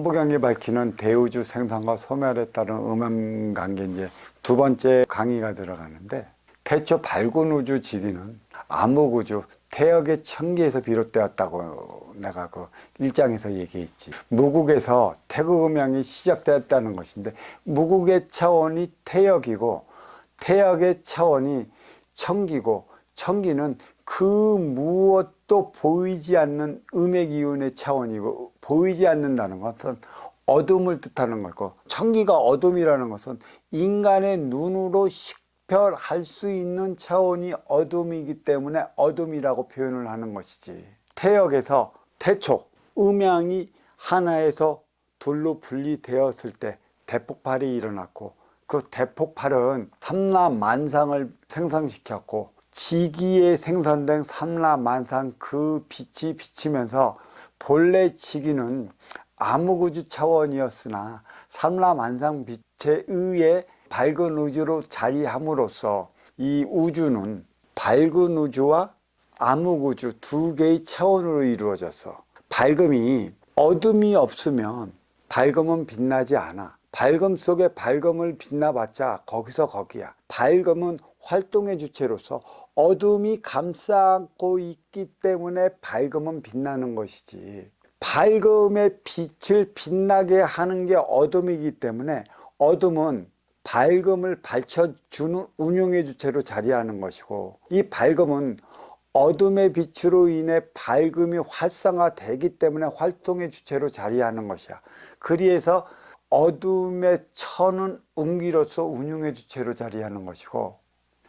천부경이 밝히는 대우주 생산과 소멸에 따른 음양관계 이제 두 번째 강의가 들어가는데, 태초 밝은 우주 지기는 암흑우주 태역의 천기에서 비롯되었다고 내가 그 1장에서 얘기했지. 무국에서 태극음양이 시작되었다는 것인데, 무국의 차원이 태역이고 태역의 차원이 천기고, 천기는 그 무엇도 보이지 않는 음의 기운의 차원이고, 보이지 않는다는 것은 어둠을 뜻하는 거고, 천기가 어둠이라는 것은 인간의 눈으로 식별할 수 있는 차원이 어둠이기 때문에 어둠이라고 표현을 하는 것이지. 태역에서 태초 음양이 하나에서 둘로 분리되었을 때 대폭발이 일어났고, 그 대폭발은 삼라만상을 생성시켰고, 지기에 생산된 삼라만상 그 빛이 비치면서 본래 지기는 암흑우주 차원이었으나 삼라만상 빛에 의해 밝은 우주로 자리함으로써 이 우주는 밝은 우주와 암흑우주 두 개의 차원으로 이루어졌어. 밝음이, 어둠이 없으면 밝음은 빛나지 않아. 밝음 속에 밝음을 빛나봤자 거기서 거기야. 밝음은 활동의 주체로서 어둠이 감싸고 있기 때문에 밝음은 빛나는 것이지. 밝음의 빛을 빛나게 하는 게 어둠이기 때문에 어둠은 밝음을 밝혀주는 운용의 주체로 자리하는 것이고, 이 밝음은 어둠의 빛으로 인해 밝음이 활성화되기 때문에 활동의 주체로 자리하는 것이야. 그래서 어둠의 천은 운기로서 운용의 주체로 자리하는 것이고,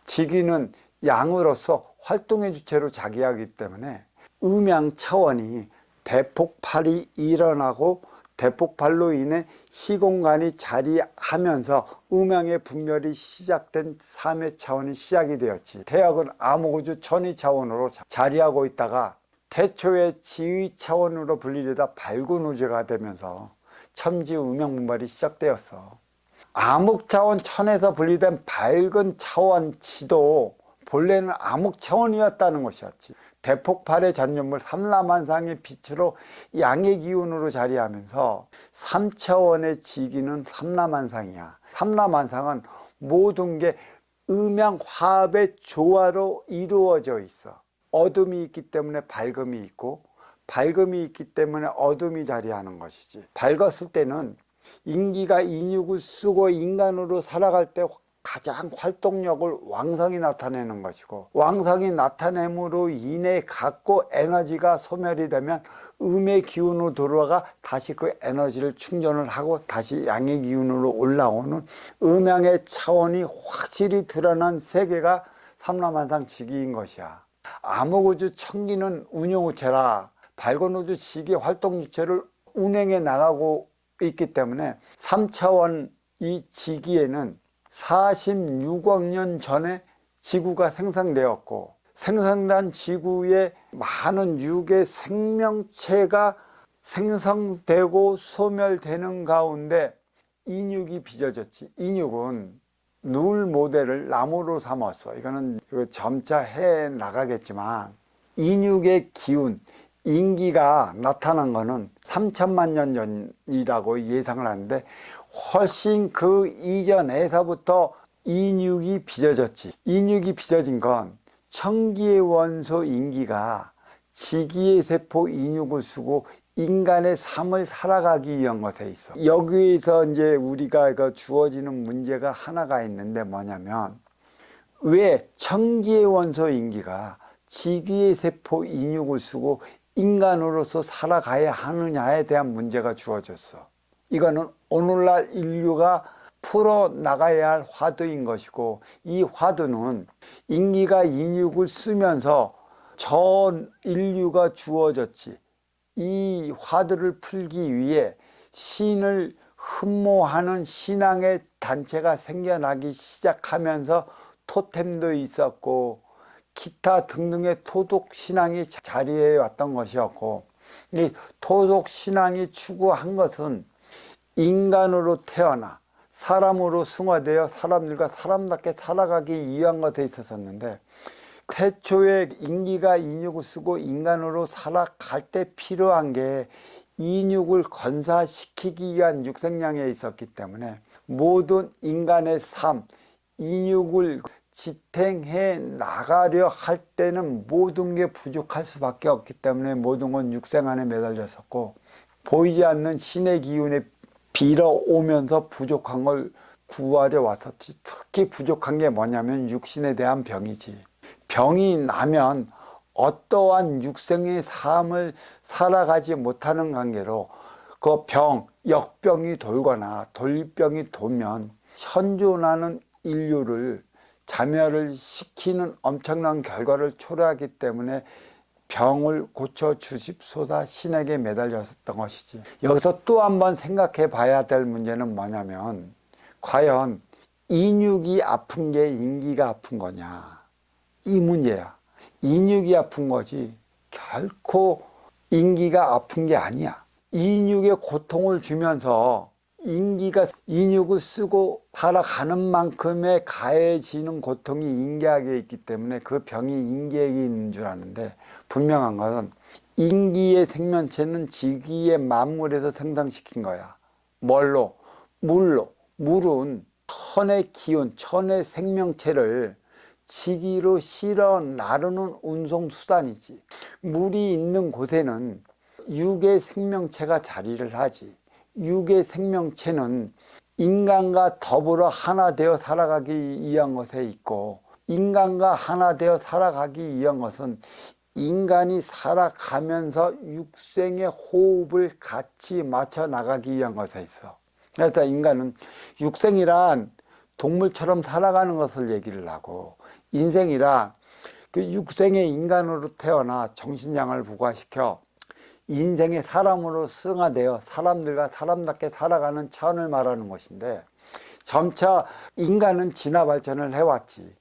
지기는 양으로서 활동의 주체로 자리하기 때문에 음양 차원이 대폭발이 일어나고 대폭발로 인해 시공간이 자리하면서 음양의 분별이 시작된 3회 차원이 시작이 되었지. 태역은 암흑우주 천의 차원으로 자리하고 있다가 태초의 지의 차원으로 분리되다 밝은 우주가 되면서 천지 음양 분발이 시작되었어. 암흑차원 천에서 분리된 밝은 차원치도 본래는 암흑차원이었다는 것이었지. 대폭발의 전념물 삼라만상의 빛으로 양의 기운으로 자리하면서 3차원의 지기는 삼라만상이야. 삼라만상은 모든 게 음양화합의 조화로 이루어져 있어. 어둠이 있기 때문에 밝음이 있고, 밝음이 있기 때문에 어둠이 자리하는 것이지. 밝았을 때는 인기가 인육을 쓰고 인간으로 살아갈 때 가장 활동력을 왕성히 나타내는 것이고, 왕성히 나타냄으로 인해 갖고 에너지가 소멸이 되면 음의 기운으로 돌아가 다시 그 에너지를 충전을 하고 다시 양의 기운으로 올라오는 음양의 차원이 확실히 드러난 세계가 삼라만상 지기인 것이야. 암흑우주 천기는 운용우체라 밝은 우주 지기 활동주체를 운행해 나가고 있기 때문에 3차원 이 지기에는 46억 년 전에 지구가 생성되었고, 생성된 지구에 많은 육의 생명체가 생성되고 소멸되는 가운데 인육이 빚어졌지. 인육은 누울 모델을 나무로 삼았어. 이거는 점차 해 나가겠지만, 인육의 기운, 인기가 나타난 거는 3천만 년 전이라고 예상을 하는데, 훨씬 그 이전에서부터 인육이 빚어졌지. 인육이 빚어진 건 천기의 원소 인기가 지기의 세포 인육을 쓰고 인간의 삶을 살아가기 위한 것에 있어. 여기에서 이제 우리가 주어지는 문제가 하나가 있는데, 뭐냐면 왜 천기의 원소 인기가 지기의 세포 인육을 쓰고 인간으로서 살아가야 하느냐에 대한 문제가 주어졌어. 이거는 오늘날 인류가 풀어나가야 할 화두인 것이고, 이 화두는 인기가 인육을 쓰면서 전 인류가 주어졌지. 이 화두를 풀기 위해 신을 흠모하는 신앙의 단체가 생겨나기 시작하면서 토템도 있었고 기타 등등의 토속 신앙이 자리해 왔던 것이었고, 이 토속 신앙이 추구한 것은 인간으로 태어나 사람으로 승화되어 사람들과 사람답게 살아가기 위한 것에 있었는데, 태초에 인기가 인육을 쓰고 인간으로 살아갈 때 필요한 게 인육을 건사시키기 위한 육생량에 있었기 때문에 모든 인간의 삶, 인육을 지탱해 나가려 할 때는 모든 게 부족할 수밖에 없기 때문에 모든 건 육생 안에 매달렸었고, 보이지 않는 신의 기운에 빌어오면서 부족한 걸 구하려 왔었지. 특히 부족한 게 뭐냐면 육신에 대한 병이지. 병이 나면 어떠한 육생의 삶을 살아가지 못하는 관계로 그 병, 역병이 돌거나 돌병이 돌면 현존하는 인류를 자멸을 시키는 엄청난 결과를 초래하기 때문에 병을 고쳐 주십소서 신에게 매달렸었던 것이지. 여기서 또 한 번 생각해 봐야 될 문제는 뭐냐면, 과연 인육이 아픈 게 인기가 아픈 거냐, 이 문제야. 인육이 아픈 거지 결코 인기가 아픈 게 아니야. 인육에 고통을 주면서 인기가 인육을 쓰고 살아가는 만큼의 가해지는 고통이 인기에게 있기 때문에 그 병이 인기에게 있는 줄 아는데, 분명한 것은 인기의 생명체는 지기의 만물에서 생성시킨 거야. 뭘로? 물로. 물은 천의 기운, 천의 생명체를 지기로 실어 나르는 운송수단이지. 물이 있는 곳에는 육의 생명체가 자리를 하지. 육의 생명체는 인간과 더불어 하나 되어 살아가기 위한 것에 있고, 인간과 하나 되어 살아가기 위한 것은 인간이 살아가면서 육생의 호흡을 같이 맞춰 나가기 위한 것에 있어. 그래서 인간은 육생이란 동물처럼 살아가는 것을 얘기를 하고, 인생이라 그 육생의 인간으로 태어나 정신장을 부과시켜 인생의 사람으로 승화되어 사람들과 사람답게 살아가는 차원을 말하는 것인데, 점차 인간은 진화 발전을 해왔지.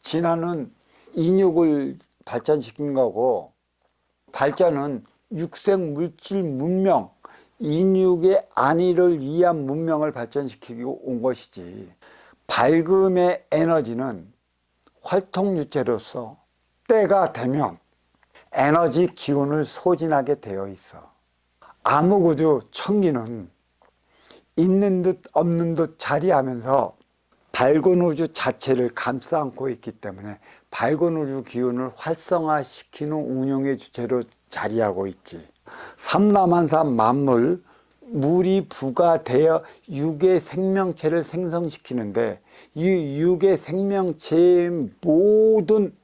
진화는 인육을 발전시킨 거고, 발전은 육생 물질 문명, 인육의 안위를 위한 문명을 발전시키고 온 것이지. 밝음의 에너지는 활동유체로서 때가 되면 에너지 기운을 소진하게 되어 있어. 암흑우주 천기는 있는 듯 없는 듯 자리하면서 밝은 우주 자체를 감싸 안고 있기 때문에 밝은 우주 기운을 활성화시키는 운용의 주체로 자리하고 있지. 삼라만삼 만물, 물이 부가되어 육의 생명체를 생성시키는데, 이 육의 생명체의 모든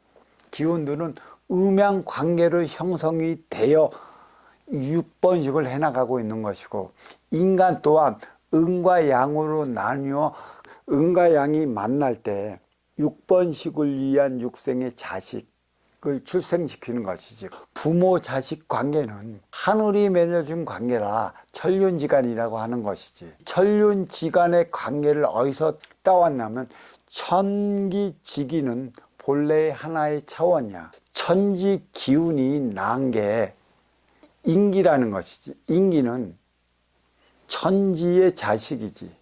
기운들은 음양관계로 형성이 되어 6번씩을 해나가고 있는 것이고, 인간 또한 음과 양으로 나뉘어 음과 양이 만날 때 6번씩을 위한 육생의 자식을 출생시키는 것이지. 부모 자식 관계는 하늘이 맺어준 관계라 천륜지간이라고 하는 것이지. 천륜지간의 관계를 어디서 따왔냐면 천기지기는 본래 하나의 차원이야. 천지 기운이 난 게 인기라는 것이지. 인기는 천지의 자식이지.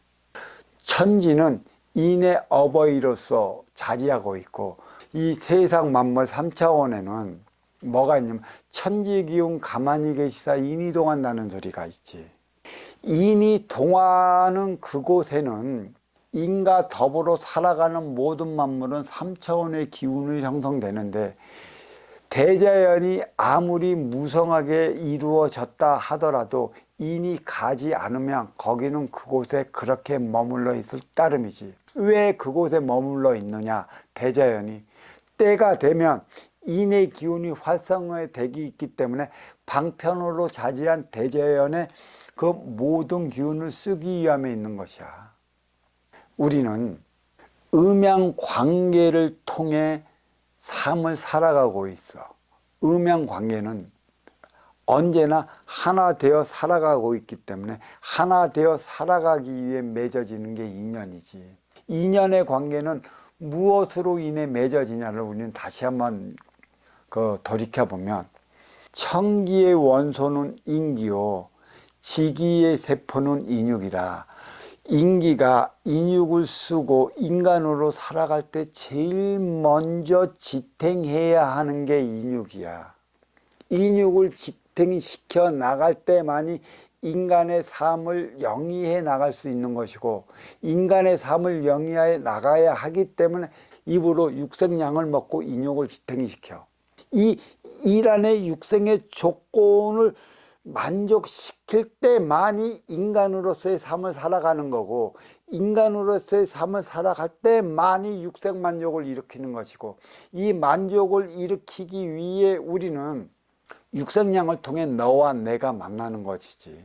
천지는 인의 어버이로서 자리하고 있고, 이 세상 만물 3차원에는 뭐가 있냐면 천지기운 가만히 계시사 인이 동한다는 소리가 있지. 인이 동하는 그곳에는 인과 더불어 살아가는 모든 만물은 3차원의 기운을 형성되는데, 대자연이 아무리 무성하게 이루어졌다 하더라도 인이 가지 않으면 거기는 그곳에 그렇게 머물러 있을 따름이지. 왜 그곳에 머물러 있느냐? 대자연이 때가 되면 인의 기운이 활성화되기 있기 때문에 방편으로 자지한 대자연의 그 모든 기운을 쓰기 위함에 있는 것이야. 우리는 음양관계를 통해 삶을 살아가고 있어. 음양관계는 언제나 하나 되어 살아가고 있기 때문에 하나 되어 살아가기 위해 맺어지는 게 인연이지. 인연의 관계는 무엇으로 인해 맺어지냐를 우리는 다시 한번 돌이켜보면, 천기의 원소는 인기요, 지기의 세포는 인육이라. 인기가 인육을 쓰고 인간으로 살아갈 때 제일 먼저 지탱해야 하는 게 인육이야. 인육을 지탱시켜 나갈 때만이 인간의 삶을 영위해 나갈 수 있는 것이고, 인간의 삶을 영위해 나가야 하기 때문에 입으로 육생량을 먹고 인욕을 지탱시켜. 이 일안의 육생의 조건을 만족시킬 때만이 인간으로서의 삶을 살아가는 거고, 인간으로서의 삶을 살아갈 때만이 육생 만족을 일으키는 것이고, 이 만족을 일으키기 위해 우리는 육생량을 통해 너와 내가 만나는 것이지.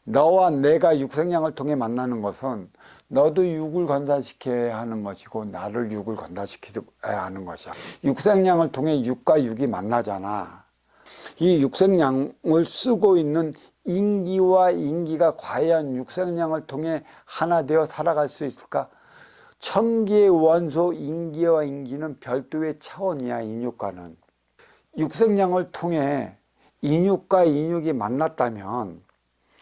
너와 내가 육생량을 통해 만나는 것은 너도 육을 건사시켜야 하는 것이고 나를 육을 건사시켜야 하는 것이야. 육생량을 통해 육과 육이 만나잖아. 이 육생량을 쓰고 있는 인기와 인기가 과연 육생량을 통해 하나 되어 살아갈 수 있을까? 천기의 원소 인기와 인기는 별도의 차원이야. 인육과는. 육생량을 통해 인육과 인육이 만났다면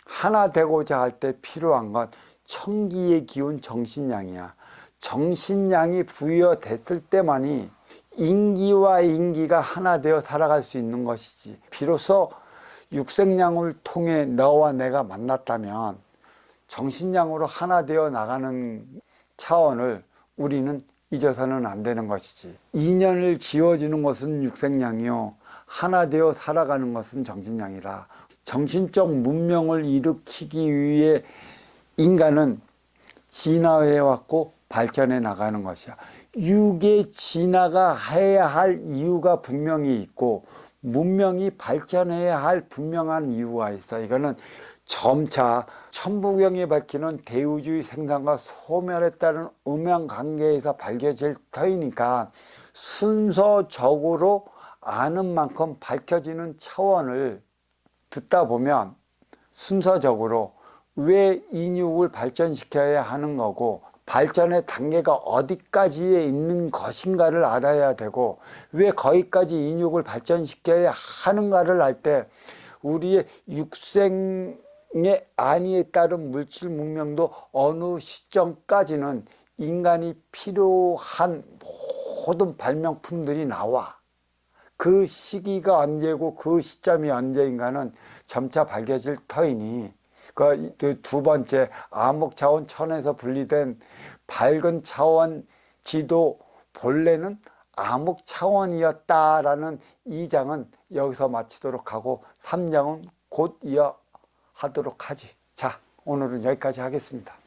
하나 되고자 할 때 필요한 건 천기의 기운 정신량이야. 정신량이 부여됐을 때만이 인기와 인기가 하나 되어 살아갈 수 있는 것이지. 비로소 육생량을 통해 너와 내가 만났다면 정신량으로 하나 되어 나가는 차원을 우리는 잊어서는 안 되는 것이지. 인연을 지어주는 것은 육생량이요, 하나 되어 살아가는 것은 정신량이라. 정신적 문명을 일으키기 위해 인간은 진화해 왔고 발전해 나가는 것이야. 육의 진화가 해야 할 이유가 분명히 있고 문명이 발전해야 할 분명한 이유가 있어. 이거는 점차 천부경이 밝히는 대우주의 생산과 소멸에 따른 음양관계에서 밝혀질 터이니까 순서적으로 아는 만큼 밝혀지는 차원을 듣다 보면 순서적으로 왜 인육을 발전시켜야 하는 거고 발전의 단계가 어디까지에 있는 것인가를 알아야 되고 왜 거기까지 인육을 발전시켜야 하는가를 알 때 우리의 육생의 안위에 따른 물질 문명도 어느 시점까지는 인간이 필요한 모든 발명품들이 나와. 그 시기가 언제고 그 시점이 언제인가는 점차 밝혀질 터이니 그 두 번째 암흑차원 천에서 분리된 밝은 차원 지도 본래는 암흑차원이었다라는 2장은 여기서 마치도록 하고 3장은 곧 이어하도록 하지. 자, 오늘은 여기까지 하겠습니다.